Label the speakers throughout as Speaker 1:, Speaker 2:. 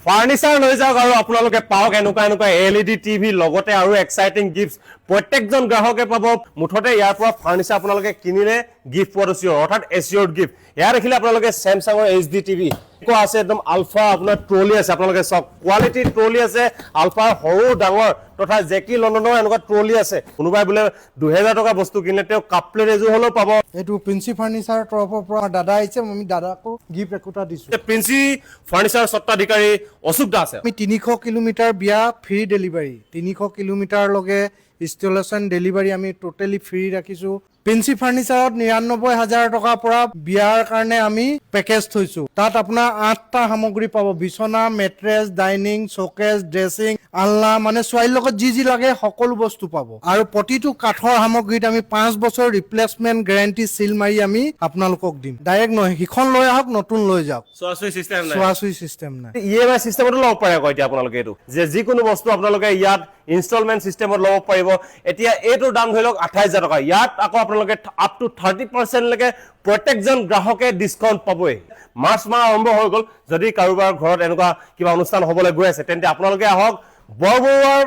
Speaker 1: furniture লৈ যাওক আৰু আপোনালোকে পাওক এনেকুৱা LED টিভি লগতে আৰু এক্সাইটিং গিফ্ট প্ৰত্যেকজন গ্ৰাহকে পাব মুঠতে ইয়াৰ পৰা ফাৰ্নিচাৰ আপোনালোকে কিনিলে গিফ্ট পোৱাটো চিয়ৰ অৰ্থাৎ এচিয়ৰ্ড গিফ্ট ইয়াৰ দেখিলে আপোনালোকে স্যামসাঙৰ HD টিভি কো আছে একদম আলফা আপোনাৰ ট্ৰলি আছে আপোনালোকে সব কোৱালিটি ট্ৰলি আছে আলফা সৰু ডাঙৰ তথা জেকি লণ্ডনৰ এনেকুৱা ট্ৰলি আছে কোনোবাই বোলে 2000 টকা বস্তু কিনলে তেওঁ কাপ প্লেট এজো হলো পাব
Speaker 2: এটো প্ৰিন্সি ফাৰ্নিচাৰ তৰফৰ পৰা দাদা আইছে আমি দাদাকো গিফ্ট একোটা দিছো
Speaker 1: প্ৰিন্সি ফাৰ্নিচাৰ সত্তাধিকাৰী অশোক দাস
Speaker 2: আমি 300 কিলোমিটাৰ বিয়া ফ্ৰী ডেলিভাৰী 300 কিলোমিটাৰ লগে ইনষ্টলেশন ডেলিভাৰী আমি টোটালি ফ্ৰী ৰাখিছো প্ৰিন্সি ফাৰ্নিচাৰত 99000 টকা পৰা বিয়াৰ কাৰণে আমি পেকেজ থৈছো তাত আপোনাৰ 8টা সামগ্ৰী পাব বিছনা মেট্ৰেছ ডাইনিং শোকেছ ড্ৰেছিং আলনা মানে সোয়াইৰ লগত যি লাগে সকলো বস্তু পাব আৰু প্ৰতিটো কাঠৰ সামগ্ৰীত আমি 5 বছৰ ৰিপ্লেসমেন্ট গ্যাৰান্টি সিল মাৰি আমি আপোনালোকক দিম ডাইৰেক্ট নহয় হিখন লৈ আহক নতুন লৈ যাওক সোয়াসুই সিস্টেম নাই
Speaker 1: EMI সিস্টেমটো লব পাৰে কয় এতিয়া আপোনালোকে এটো যে যিকোনো বস্তু আপোনালোকে ইয়াত ইনষ্টলমেন্ট সিস্টেমত লব পাৰিব এতিয়া এটো দাম ধৰি লওক 28000 টকা ইয়াত আকৌ আপোনালোকে আপ টু 30% লৈকে প্ৰত্যেকজন গ্ৰাহকে ডিসকাউন্ট পাবই মাৰ্চ মাহ আৰম্ভ হৈ গল যদি কাৰোবাৰ ঘৰত এনেকুৱা কিবা অনুষ্ঠান হ'বলৈ গৈ আছে তেন্তে আপোনালোকে আহক বৰবৰুৱাৰ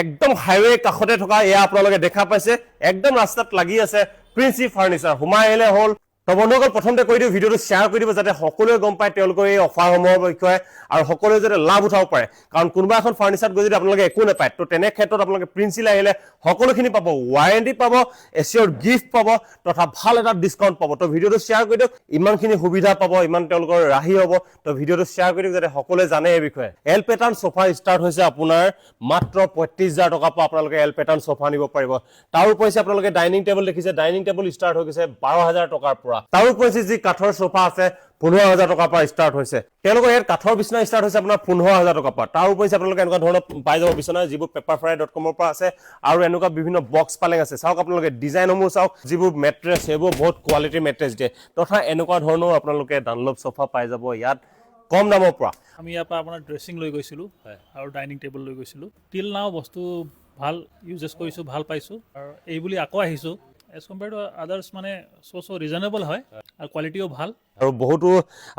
Speaker 1: একদম হাইৱে কাষতে থকা এয়া আপোনালোকে দেখা পাইছে একদম ৰাস্তাত লাগি আছে প্ৰিন্সি ফাৰ্নিচাৰ হুমাই আহিলে হল তো বন্ধুসকল প্ৰথমতে কৈ দিও ভিডিওটো শেয়াৰ কৰি দিব যাতে সকলোৱে গম পায় তেওঁলোকৰ এই অফাৰসমূহৰ বিষয়ে আৰু সকলোৱে যাতে লাভ উঠাব পাৰে কাৰণ কোনোবা এখন ফাৰ্নিচাৰত গৈ যদি আপোনালোকে একো নাপায় তো তেনে ক্ষেত্ৰত আপোনালোকে প্ৰিন্সিলৈ আহিলে সকলোখিনি পাব ওয়াৰেন্টি পাব এচিয়ৰ গিফ্ট পাব তথা ভাল এটা ডিসকাউন্ট পাব তো ভিডিওটো শেয়াৰ কৰি দিওক ইমানখিনি সুবিধা পাব ইমান তেওঁলোকৰ ৰাহি হ'ব তো ভিডিওটো শেয়াৰ কৰি দিওক যাতে সকলোৱে জানে এই বিষয়ে এল পেটাৰ্ণ সোফা ষ্টাৰ্ট হৈছে আপোনাৰ মাত্ৰ 35000 টকা পৰা আপোনালোকে এল পেটাৰ্ণ সোফা নিব পাৰিব তাৰ উপৰিও আপোনালোকে ডাইনিং টেবুল দেখিছে ডাইনিং টেবুল ষ্টাৰ্ট হৈ গৈছে 12000 টকাৰ পৰা তাৰ উপৰিও যি কাঠৰ সোফা আছে 15000 টকা পৰা ষ্টাৰ্ট হৈছে তেওঁলোকৰ ইয়াত কাঠৰ বিছনা ষ্টাৰ্ট হৈছে আপোনাৰ 15000 টকা পৰা তাৰ উপৰিও আপোনালোকে এনেকুৱা ধৰণৰ পাই যাব বিছনা যিবোৰ পেপাৰফ্ৰাই.com ৰ পৰা আছে আৰু এনেকুৱা বিভিন্ন বক্স পালেং আছে চাওক আপোনালোকে ডিজাইনসমূহ চাওক যিবোৰ মেট্ৰেছ সেইবোৰ বহুত কোৱালিটি মেট্ৰেছ দিয়ে তথা এনেকুৱা ধৰণৰ আপোনালোকে ডানলপ সোফা পাই যাব ইয়াত কম দামৰ পৰা
Speaker 3: আমি ইয়াৰ পৰা আপোনাৰ ড্ৰেছিং লৈ গৈছিলো আৰু ডাইনিং টেবুল লৈ গৈছিলো টিল নাও বস্তু ভাল ইউজেছ কৰিছো ভাল পাইছো আৰু এই বুলি আকৌ আহিছো as compared to others মানে so reasonable হয় আৰু কোৱালিটিও ভাল
Speaker 1: আৰু বহুতো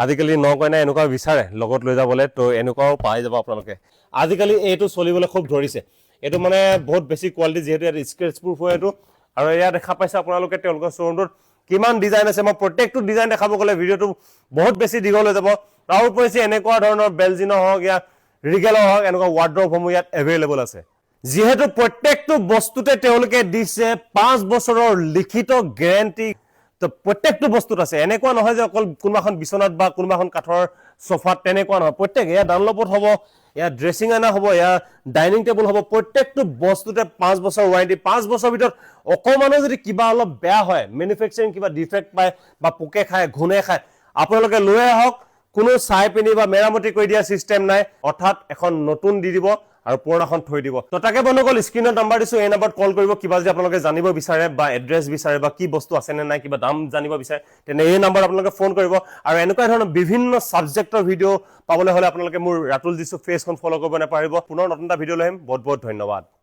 Speaker 1: আজিকালি নকয়না এনেকুৱা বিচাৰে লগত লৈ যাবলৈ তো এনেকুৱাও পাই যাব আপোনালোকে আজিকালি এইটো চলিবলৈ খুব ধৰিছে এটো মানে বহুত বেছি কোৱালিটি যেহেতু ইয়াত স্ক্ৰেচ প্ৰুফ হয় এটো আৰু ইয়া দেখা পাইছে আপোনালোকে তেওঁলোকৰ শ্বৰুমটোত কিমান ডিজাইন আছে মই প্ৰত্যেকটো ডিজাইন দেখাব গলে ভিডিওটো বহুত বেছি দীঘল হৈ যাব তাৰ উপৰিও এনেকুৱা ধৰণৰ বেলজিনো হওক ইয়া ৰিগেল হওক এনেকুৱা ৱাৰ্ড্ৰবসমূহ ইয়াত এভেইলেবল আছে যেহেতু প্ৰত্যেকটো বস্তুতে তেওঁলোকে দিছে 5 বছৰৰ লিখিত গ্যাৰান্টি তো প্ৰত্যেকটো বস্তুত আছে এনেকুৱা নহয় যে অকল কোনবাখন বিছনাত বা কোনবাখন কাঠৰ সোফাত তেনেকুৱা নহয় প্ৰত্যেক এয়া ডানলপত হ'ব এয়া ড্ৰেছিং আনা হ'ব এয়া ডাইনিং টেবুল হ'ব প্ৰত্যেকটো বস্তুতে 5 বছৰ ওয়াৰেন্টি 5 বছৰ ভিতৰত অকমানো যদি কিবা অলপ বেয়া হয় ম্যানুফ্যাকচাৰিং কিবা ডিফেক্ট পায় বা পোকে খায় ঘুনে খায় আপোনালোকে লৈ আহক কোনো চাই পিনি বা মেৰামতি কৰি দিয়া সিস্টেম নাই অৰ্থাৎ এখন নতুন দি দিব আৰু পুৰণাখন থৈ দিব তো তাকে বন্ধুসকল স্ক্ৰিনত নাম্বাৰ দিছো এই নাম্বাৰত কল কৰিব কিবা যদি আপোনালোকে জানিব বিচাৰে বা এড্ৰেছ বিচাৰে বা কি বস্তু আছে নে নাই কিবা দাম জানিব বিচাৰে তেনে এই নাম্বাৰত আপোনালোকে ফোন কৰিব আৰু এনেকুৱা ধৰণৰ বিভিন্ন সাবজেক্টৰ ভিডিও পাবলৈ হলে আপোনালোকে মোৰ ৰাতুল দিছো ফেচখন ফলো কৰিব নাপাৰিব পুনৰ নতুন এটা ভিডিও লম বহুত বহুত ধন্যবাদ